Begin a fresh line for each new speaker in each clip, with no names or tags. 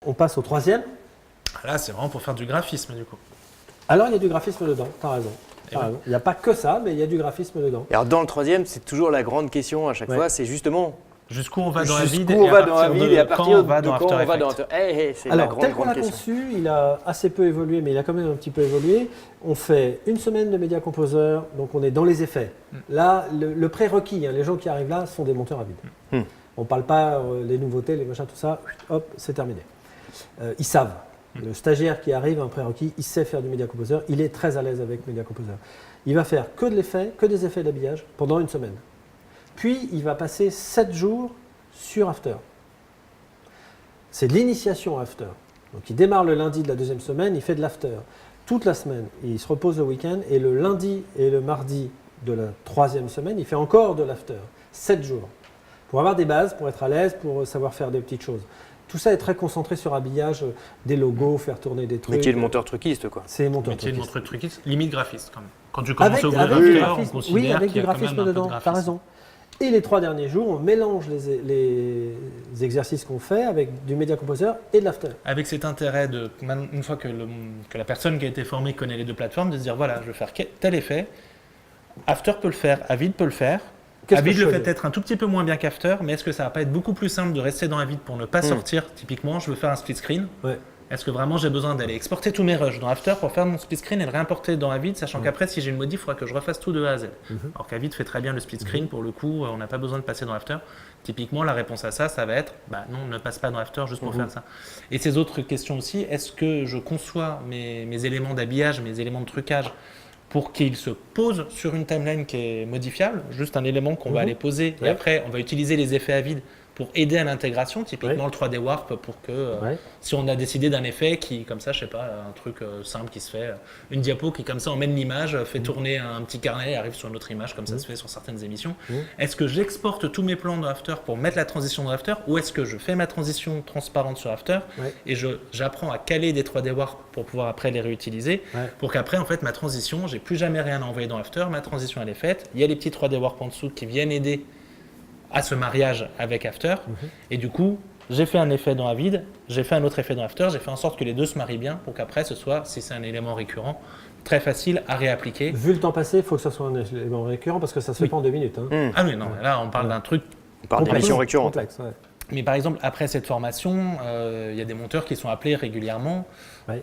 On passe au troisième.
Là, c'est vraiment pour faire du graphisme, du coup.
Alors, il y a du graphisme dedans, t'as raison.
Et ouais.
Il n'y a pas que ça, mais il y a du graphisme dedans.
Et alors dans le troisième, c'est toujours la grande question à chaque fois, c'est justement
jusqu'où on va dans la ville
et à partir de quand on va dans After Effects. C'est la
Alors,
grande,
tel qu'on
grande
l'a
question.
conçu, il a assez peu évolué, mais il a quand même un petit peu évolué. On fait une semaine de Media Composer, donc on est dans les effets. Là, le prérequis, les gens qui arrivent là sont des monteurs à vide. On ne parle pas les nouveautés, les machins, tout ça, hop, c'est terminé. Ils savent. Le stagiaire qui arrive, un prérequis, il sait faire du Media Composer, il est très à l'aise avec Media Composer. Il va faire que de l'effet, que des effets d'habillage pendant une semaine. Puis, il va passer 7 jours sur After. C'est l'initiation After. Donc, il démarre le lundi de la deuxième semaine, il fait de l'After. Toute la semaine, il se repose le week-end, et le lundi et le mardi de la troisième semaine, il fait encore de l'After. 7 jours. Pour avoir des bases, pour être à l'aise, pour savoir faire des petites choses. Tout ça est très concentré sur habillage, des logos, faire tourner des trucs.
Métier de monteur truquiste, quoi.
C'est monteur
Métier de
truquiste.
monteur truquiste, limite graphiste quand même. Quand tu commences à ouvrir
Avec
After,
du
on
graphisme.
considère
Oui, avec
qu'il y
du
a quand même
graphisme
un peu de
dedans,
graphisme.
t'as raison. Et les 3 derniers jours, on mélange les exercices qu'on fait avec du Media Composer et de l'After.
Avec cet intérêt, une fois que la personne qui a été formée connaît les deux plateformes, de se dire voilà, je vais faire tel effet, After peut le faire, Avid peut le faire.
Qu'est-ce que
Avid
je
le fait
choisis
peut-être un tout petit peu moins bien qu'After, mais est-ce que ça va pas être beaucoup plus simple de rester dans Avid pour ne pas sortir? Typiquement, je veux faire un split screen.
Ouais.
Est-ce que vraiment j'ai besoin d'aller exporter tous mes rushs dans After pour faire mon split screen et le réimporter dans Avid, sachant qu'après, si j'ai une modif, il faudra que je refasse tout de A à Z. Alors qu'Avid fait très bien le split screen, pour le coup, on n'a pas besoin de passer dans After. Typiquement, la réponse à ça, ça va être non, ne passe pas dans After juste pour faire ça. Et ces autres questions aussi, est-ce que je conçois mes éléments d'habillage, mes éléments de trucage pour qu'ils se posent sur une timeline qui est modifiable, juste un élément qu'on va aller poser, et après on va utiliser les effets Avid pour aider à l'intégration, typiquement le 3D Warp, pour que si on a décidé d'un effet qui, comme ça, je sais pas, un truc simple qui se fait, une diapo qui comme ça emmène l'image, fait tourner un petit carnet et arrive sur une autre image, comme ça se fait sur certaines émissions. Est-ce que j'exporte tous mes plans dans After pour mettre la transition dans After, ou est-ce que je fais ma transition transparente sur After et j'apprends à caler des 3D Warp pour pouvoir après les réutiliser, pour qu'après, en fait, ma transition, j'ai plus jamais rien à envoyer dans After, ma transition elle est faite, il y a les petits 3D Warp en dessous qui viennent aider à ce mariage avec After, et du coup, j'ai fait un effet dans Avid, j'ai fait un autre effet dans After, j'ai fait en sorte que les deux se marient bien pour qu'après ce soit, si c'est un élément récurrent, très facile à réappliquer.
Vu le temps passé, il faut que ça soit un élément récurrent parce que ça se fait pas en 2 minutes. Hein.
Ah oui, non, là on parle d'un truc.
On parle d'émissions récurrentes.
Complexe,
Mais par exemple, après cette formation, il y a des monteurs qui sont appelés régulièrement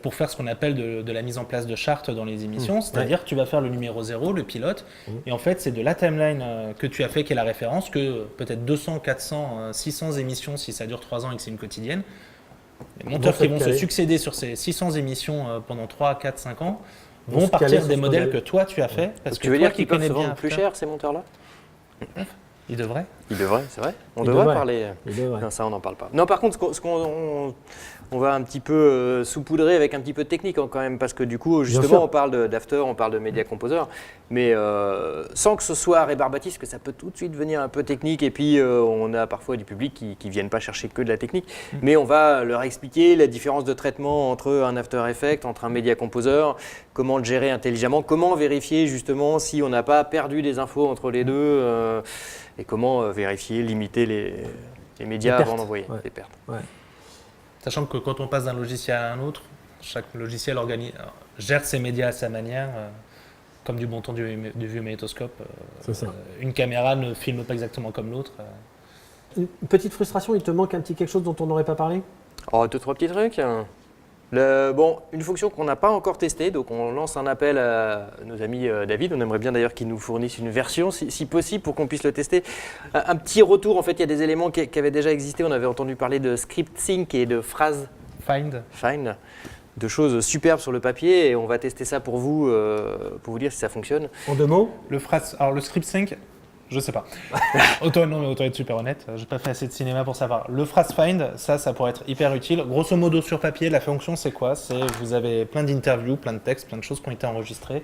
pour faire ce qu'on appelle de la mise en place de chartes dans les émissions. C'est-à-dire que tu vas faire le numéro 0, le pilote, et en fait, c'est de la timeline que tu as fait qui est la référence, que peut-être 200, 400, 600 émissions, si ça dure 3 ans et que c'est une quotidienne. Les monteurs qui vont se succéder sur ces 600 émissions pendant 3, 4, 5 ans vont partir des modèles que toi tu as fait. Parce que
tu veux
toi
dire qu'ils peuvent se vendre plus cher, ces monteurs-là?
Ils devraient.
Ils devraient, c'est vrai. On
Ils
devrait
devraient.
parler.
Ils devraient.
Non, ça, on n'en parle pas. Non, par contre, on va un petit peu saupoudrer avec un petit peu de technique quand même, parce que du coup, justement, on parle d'After, on parle de Media Composer, mais sans que ce soit rébarbatif, parce que ça peut tout de suite devenir un peu technique, et puis on a parfois du public qui ne viennent pas chercher que de la technique, mais on va leur expliquer la différence de traitement entre un After Effects, entre un Media Composer, comment le gérer intelligemment, comment vérifier justement si on n'a pas perdu des infos entre les deux, et comment vérifier, limiter les médias avant d'envoyer les pertes.
Sachant que quand on passe d'un logiciel à un autre, chaque logiciel gère ses médias à sa manière, comme du bon temps du vieux magnétoscope. Une caméra ne filme pas exactement comme l'autre.
Une petite frustration, il te manque un petit quelque chose dont on n'aurait pas parlé?
Oh, 2-3 petits trucs. Une fonction qu'on n'a pas encore testée, donc on lance un appel à nos amis David. On aimerait bien d'ailleurs qu'ils nous fournissent une version, si possible, pour qu'on puisse le tester. Un petit retour, en fait, il y a des éléments qui avaient déjà existé. On avait entendu parler de script sync et de phrase
Find.
De choses superbes sur le papier, et on va tester ça pour vous dire si ça fonctionne.
En 2 mots?
Alors le script sync, je sais pas. Autant être super honnête, j'ai pas fait assez de cinéma pour savoir. Le phrase find, ça pourrait être hyper utile. Grosso modo sur papier, la fonction c'est quoi? C'est vous avez plein d'interviews, plein de textes, plein de choses qui ont été enregistrées.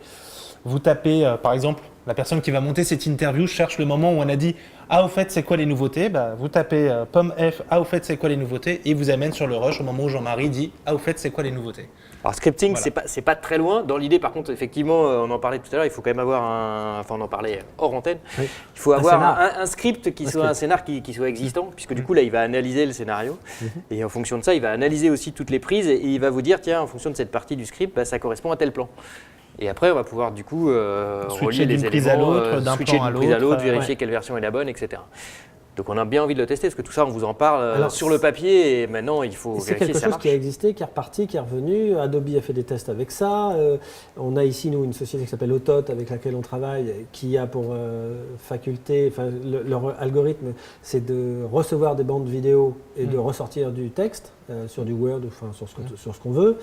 Vous tapez par exemple La personne qui va monter cette interview cherche le moment où on a dit « Ah, au fait, c'est quoi les nouveautés ?» Vous tapez pomme F, « Ah, au fait, c'est quoi les nouveautés ?» et il vous amène sur le rush au moment où Jean-Marie dit « Ah, au fait, c'est quoi les nouveautés ?»
Alors scripting,
Voilà.
c'est pas très loin. Dans l'idée, par contre, effectivement, on en parlait tout à l'heure, il faut quand même avoir on en parlait hors antenne.
Oui.
Il faut avoir
scénar.
un script qui soit un scénar qui soit existant, puisque du coup, là, il va analyser le scénario. Et en fonction de ça, il va analyser aussi toutes les prises et il va vous dire, tiens, en fonction de cette partie du script, ça correspond à tel plan. Et après, on va pouvoir du coup relier les
d'une prise à
éléments,
l'autre, d'un
switcher
plan à
d'une prise à
l'autre,
l'autre, vérifier quelle version est la bonne, etc. Donc on a bien envie de le tester, parce que tout ça, on vous en parle
Alors,
sur le papier, et maintenant, il faut
C'est
vérifier
quelque
si ça
chose
marche.
qui a existé, qui est reparti, qui est revenu. Adobe a fait des tests avec ça. On a ici, nous, une société qui s'appelle Autot, avec laquelle on travaille, qui a pour faculté, enfin, leur algorithme, c'est de recevoir des bandes vidéo et de ressortir du texte sur du Word, enfin, sur ce qu'on veut.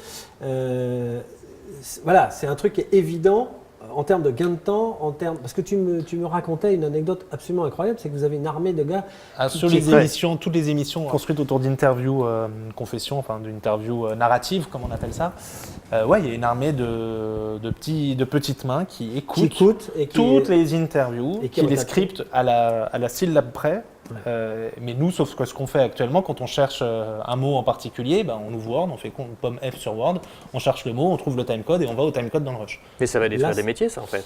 Voilà, c'est un truc qui est évident en termes de gain de temps, parce que tu me racontais une anecdote absolument incroyable, c'est que vous avez une armée de gars
Sur les émissions, toutes les émissions construites autour d'interviews confession, enfin d'interviews narratives, comme on appelle ça, il y a une armée de petites mains qui écoutent
et qui
toutes les interviews,
et
qui
qui
les
adaptent.
scriptent à la syllabe près. Mais nous, sauf que ce qu'on fait actuellement, quand on cherche un mot en particulier, on ouvre Word, on fait pomme F sur Word, on cherche le mot, on trouve le timecode et on va au timecode dans le rush.
Mais ça va détruire
Là,
des métiers, ça, en fait.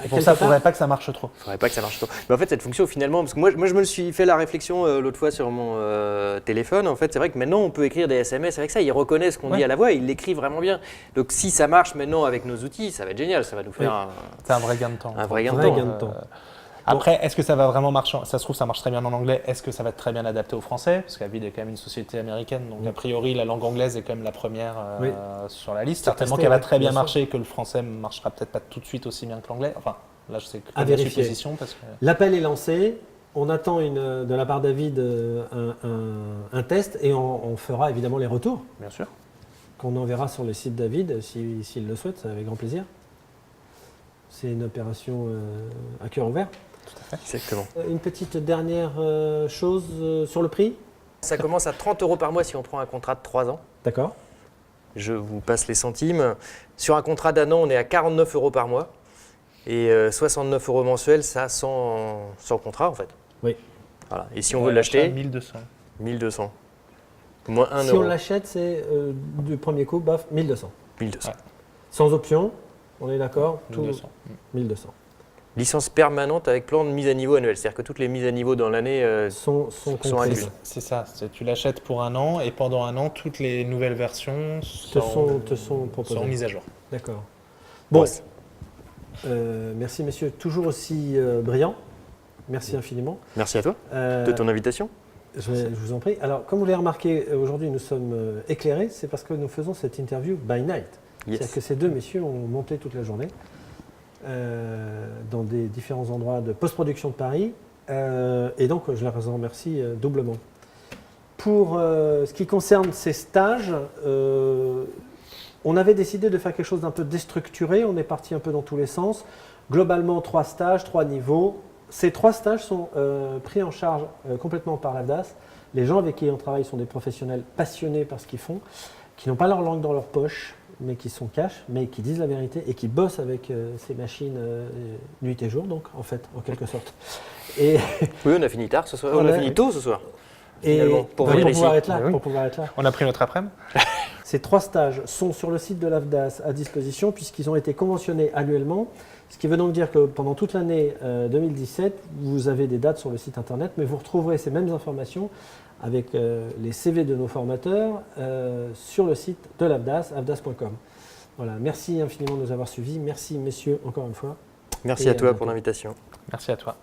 Et pour ça, il ne faudrait pas que ça marche trop.
Il ne faudrait pas que ça marche trop. Mais en fait, cette fonction, finalement, parce que moi je me suis fait la réflexion l'autre fois sur mon téléphone. En fait, c'est vrai que maintenant, on peut écrire des SMS avec ça. Il reconnaît ce qu'on dit à la voix et il l'écrit vraiment bien. Donc, si ça marche maintenant avec nos outils, ça va être génial. Ça va nous faire
C'est un vrai gain de temps.
un vrai gain de
Vrai
temps.
gain de temps.
Après, est-ce que ça va vraiment marcher? Ça se trouve, ça marche très bien en anglais. Est-ce que ça va être très bien adapté au français? Parce qu'Avid est quand même une société américaine, donc a priori, la langue anglaise est quand même la première sur la liste. Certainement qu'elle va très bien marcher, que le français ne marchera peut-être pas tout de suite aussi bien que l'anglais. Enfin, là, je sais que
À
c'est une
vérifier.
supposition. Parce que...
L'appel est lancé. On attend de la part de David un test et on fera évidemment les retours
Bien sûr.
qu'on enverra sur le site David s'il le souhaite, avec grand plaisir. C'est une opération à cœur ouvert.
Exactement.
Une petite dernière chose sur le prix.
Ça commence à 30 € par mois si on prend un contrat de 3 ans.
D'accord.
Je vous passe les centimes. Sur un contrat d'un an, on est à 49 € par mois. Et 69 € mensuels, ça sans contrat en fait.
Oui.
Voilà. Et si on veut l'acheter,
1200.
1200. Moins 1
Si on
euro.
l'achète, c'est du premier coup, baf, 1200.
1200.
Ouais.
Sans option, on est d'accord?
1200.
1200.
Licence permanente avec plan de mise à niveau annuel. C'est-à-dire que toutes les mises à niveau dans l'année
Sont
sont
comprises.
incluses.
C'est ça. Tu l'achètes pour un an et pendant un an, toutes les nouvelles versions
te sont proposées.
seront mises à jour.
D'accord. Bon,
Ouais.
merci messieurs, toujours aussi brillants. Merci infiniment.
Merci à toi
Euh,
de ton invitation.
je vous en prie. Alors, comme vous l'avez remarqué, aujourd'hui nous sommes éclairés, c'est parce que nous faisons cette interview by night. C'est-à-dire
Yes.
que ces deux messieurs ont monté toute la journée dans des différents endroits de post-production de Paris. Et donc, je les en remercie doublement. Pour ce qui concerne ces stages, on avait décidé de faire quelque chose d'un peu déstructuré. On est parti un peu dans tous les sens. Globalement, 3 stages, 3 niveaux. Ces 3 stages sont pris en charge complètement par l'AFDAS. Les gens avec qui on travaille sont des professionnels passionnés par ce qu'ils font, qui n'ont pas leur langue dans leur poche, mais qui sont cash, mais qui disent la vérité et qui bossent avec ces machines nuit et jour, donc en fait, en quelque sorte. Et,
Oui, on a fini tard ce soir. On
Ouais.
a fini tôt ce soir.
et
Finalement, pour venir ici.
pouvoir être là,
Oui.
pour pouvoir être là.
On a pris notre après-midi.
Ces 3 stages sont sur le site de l'AFDAS à disposition puisqu'ils ont été conventionnés annuellement, ce qui veut donc dire que pendant toute l'année 2017, vous avez des dates sur le site internet, mais vous retrouverez ces mêmes informations avec les CV de nos formateurs sur le site de l'AFDAS, afdas.com. Voilà, merci infiniment de nous avoir suivis. Merci messieurs encore une fois.
Merci
Et
à toi
à
pour
bientôt.
l'invitation.
Merci à toi.